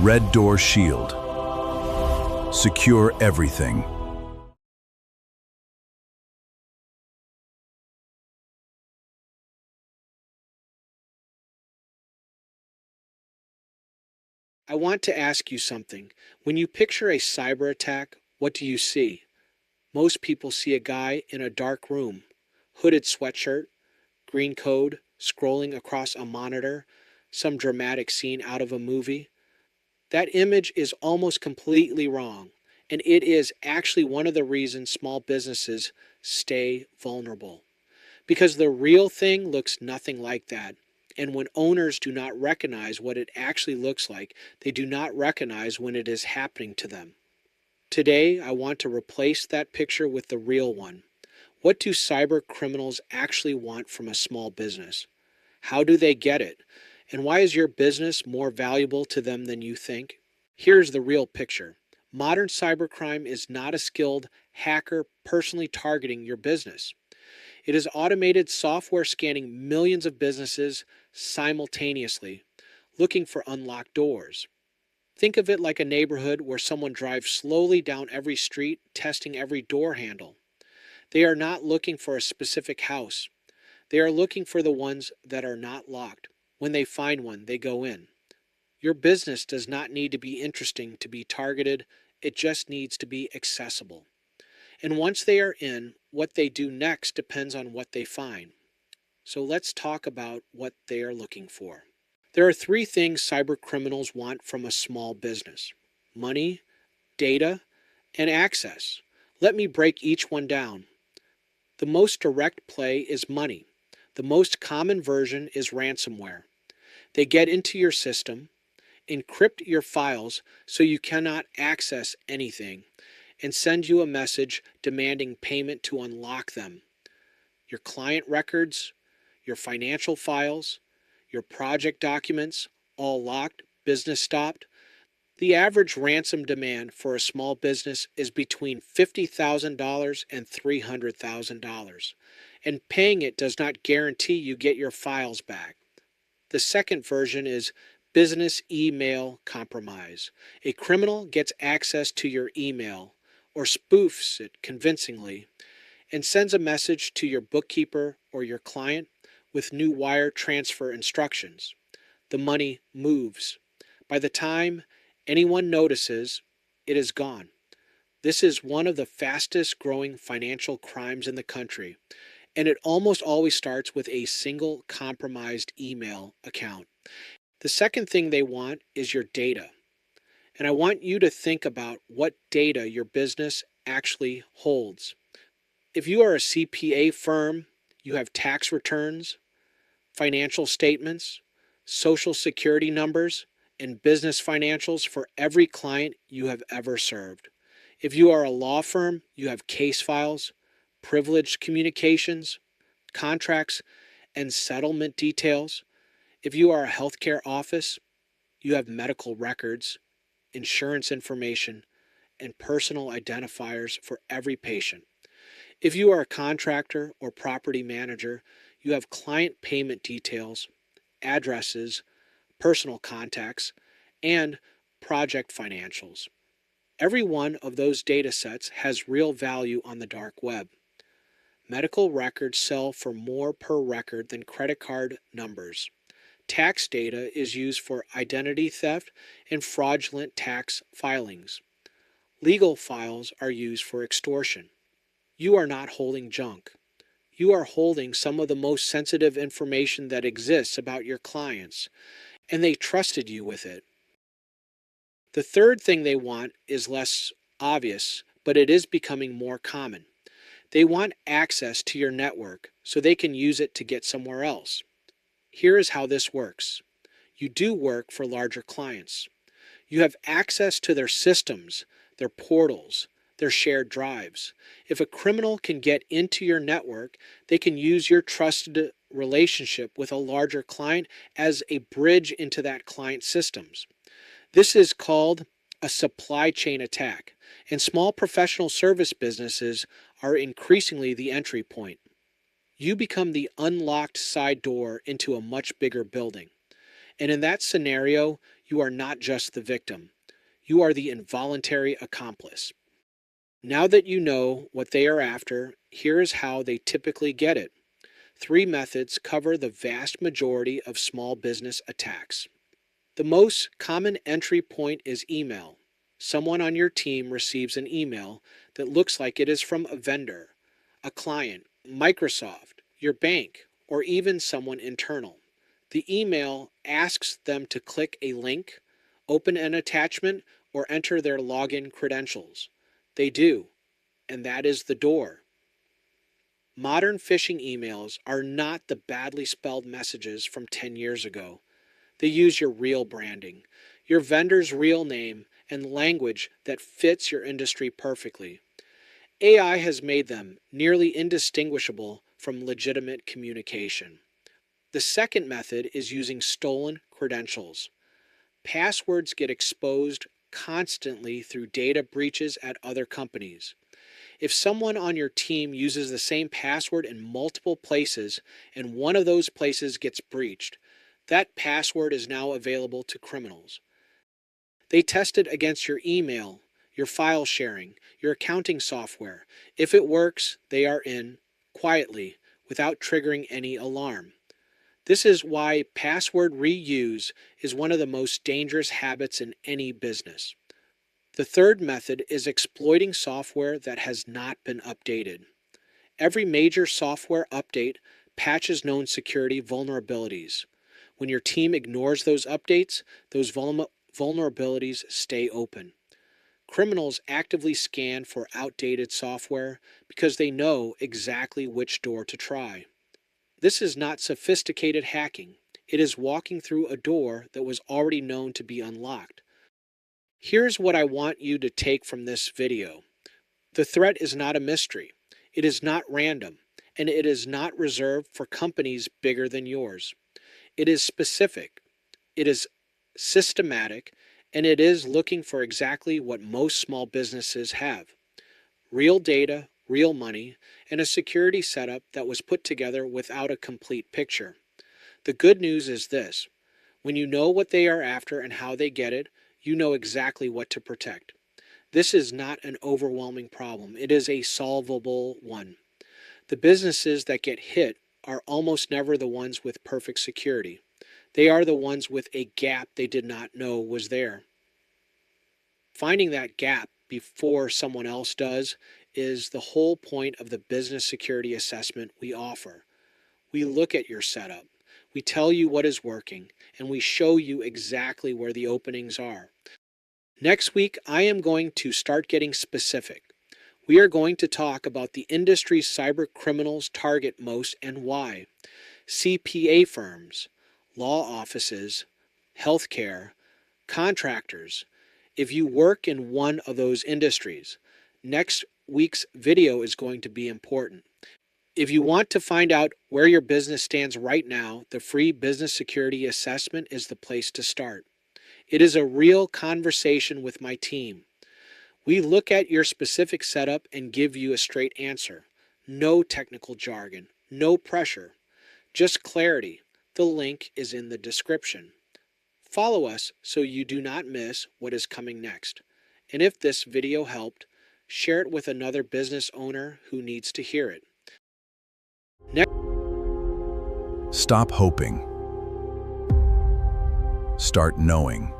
Red Door Shield. Secure everything. I want to ask you something. When you picture a cyber attack, what do you see? Most people see a guy in a dark room, hooded sweatshirt, green code, scrolling across a monitor, some dramatic scene out of a movie. That image is almost completely wrong, and it is actually one of the reasons small businesses stay vulnerable. Because the real thing looks nothing like that. And when owners do not recognize what it actually looks like, they do not recognize when it is happening to them. Today, I want to replace that picture with the real one. What do cyber criminals actually want from a small business? How do they get it? And why is your business more valuable to them than you think? Here's the real picture. Modern cybercrime is not a skilled hacker personally targeting your business. It is automated software scanning millions of businesses simultaneously, looking for unlocked doors. Think of it like a neighborhood where someone drives slowly down every street, testing every door handle. They are not looking for a specific house. They are looking for the ones that are not locked. When they find one, they go in. Your business does not need to be interesting to be targeted. It just needs to be accessible. And once they are in, what they do next depends on what they find. So let's talk about what they are looking for. There are three things cyber criminals want from a small business: money, data, and access. Let me break each one down. The most direct play is money. The most common version is ransomware. They get into your system, encrypt your files so you cannot access anything, and send you a message demanding payment to unlock them. Your client records, your financial files, your project documents, all locked, business stopped. The average ransom demand for a small business is between $50,000 and $300,000, and paying it does not guarantee you get your files back. The second version is business email compromise. A criminal gets access to your email, or spoofs it convincingly, and sends a message to your bookkeeper or your client with new wire transfer instructions. The money moves. By the time anyone notices, it is gone. This is one of the fastest growing financial crimes in the country, and it almost always starts with a single compromised email account. The second thing they want is your data. And I want you to think about what data your business actually holds. If you are a CPA firm, you have tax returns, financial statements, social security numbers, and business financials for every client you have ever served. If you are a law firm, you have case files, privileged communications, contracts, and settlement details. If you are a healthcare office, you have medical records, insurance information, and personal identifiers for every patient. If you are a contractor or property manager, you have client payment details, addresses, personal contacts, and project financials. Every one of those data sets has real value on the dark web. Medical records sell for more per record than credit card numbers. Tax data is used for identity theft and fraudulent tax filings. Legal files are used for extortion. You are not holding junk. You are holding some of the most sensitive information that exists about your clients, and they trusted you with it. The third thing they want is less obvious, but it is becoming more common. They want access to your network so they can use it to get somewhere else. Here is how this works. You do work for larger clients. You have access to their systems, their portals, their shared drives. If a criminal can get into your network, they can use your trusted relationship with a larger client as a bridge into that client's systems. This is called a supply chain attack, and small professional service businesses are increasingly the entry point. You become the unlocked side door into a much bigger building. And in that scenario, you are not just the victim. You are the involuntary accomplice. Now that you know what they are after, here is how they typically get it. 3 methods cover the vast majority of small business attacks. The most common entry point is email. Someone on your team receives an email that looks like it is from a vendor, a client, Microsoft, your bank, or even someone internal. The email asks them to click a link, open an attachment, or enter their login credentials. They do, and that is the door. Modern phishing emails are not the badly spelled messages from 10 years ago. They use your real branding, your vendor's real name, and language that fits your industry perfectly. AI has made them nearly indistinguishable from legitimate communication. The second method is using stolen credentials. Passwords get exposed constantly through data breaches at other companies. If someone on your team uses the same password in multiple places and one of those places gets breached, that password is now available to criminals. They test it against your email, your file sharing, your accounting software. If it works, they are in, quietly, without triggering any alarm. This is why password reuse is one of the most dangerous habits in any business. The third method is exploiting software that has not been updated. Every major software update patches known security vulnerabilities. When your team ignores those updates, those vulnerabilities stay open. Criminals actively scan for outdated software because they know exactly which door to try. This is not sophisticated hacking. It is walking through a door that was already known to be unlocked. Here's what I want you to take from this video. The threat is not a mystery. It is not random, and it is not reserved for companies bigger than yours. It is specific. It is systematic, and it is looking for exactly what most small businesses have: real data, real money, and a security setup that was put together without a complete picture. The good news is this: when you know what they are after and how they get it, you know exactly what to protect. This is not an overwhelming problem. It is a solvable one. The businesses that get hit are almost never the ones with perfect security. They are the ones with a gap they did not know was there. Finding that gap before someone else does is the whole point of the business security assessment we offer. We look at your setup, we tell you what is working, and we show you exactly where the openings are. Next week, I am going to start getting specific. We are going to talk about the industry's cyber criminals target most and why. CPA firms, law offices, healthcare, contractors. If you work in one of those industries, next week's video is going to be important. If you want to find out where your business stands right now, the free business security assessment is the place to start. It is a real conversation with my team. We look at your specific setup and give you a straight answer. No technical jargon, no pressure, just clarity. The link is in the description. Follow us so you do not miss what is coming next. And if this video helped, share it with another business owner who needs to hear it. Stop hoping. Start knowing.